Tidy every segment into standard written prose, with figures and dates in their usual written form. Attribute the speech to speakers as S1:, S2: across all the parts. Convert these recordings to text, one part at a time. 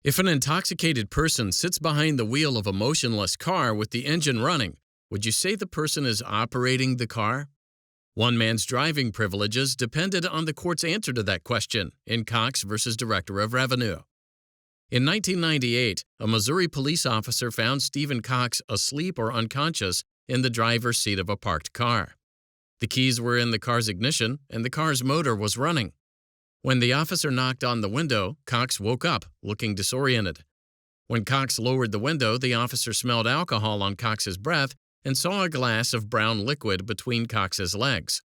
S1: If an intoxicated person sits behind the wheel of a motionless car with the engine running, would you say the person is operating the car? One man's driving privileges depended on the court's answer to that question in Cox versus Director of Revenue. In 1998, a Missouri police officer found Steven Cox asleep or unconscious in the driver's seat of a parked car. The keys were in the car's ignition and the car's motor was running. When the officer knocked on the window, Cox woke up, looking disoriented. When Cox lowered the window, the officer smelled alcohol on Cox's breath and saw a glass of brown liquid between Cox's legs.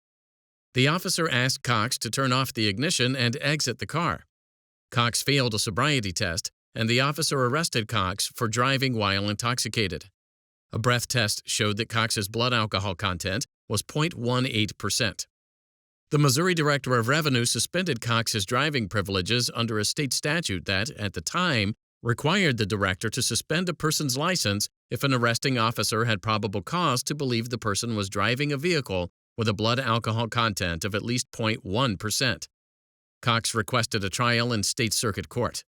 S1: The officer asked Cox to turn off the ignition and exit the car. Cox failed a sobriety test, and the officer arrested Cox for driving while intoxicated. A breath test showed that Cox's blood alcohol content was 0.18%. The Missouri Director of Revenue suspended Cox's driving privileges under a state statute that, at the time, required the director to suspend a person's license if an arresting officer had probable cause to believe the person was driving a vehicle with a blood alcohol content of at least 0.1%. Cox requested a trial in state circuit court.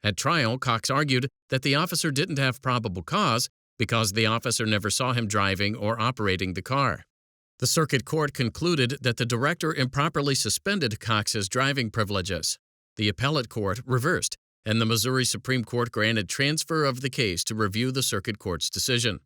S1: At trial, Cox argued that the officer didn't have probable cause because the officer never saw him driving or operating the car. The circuit court concluded that the director improperly suspended Cox's driving privileges. The appellate court reversed, and the Missouri Supreme Court granted transfer of the case to review the circuit court's decision.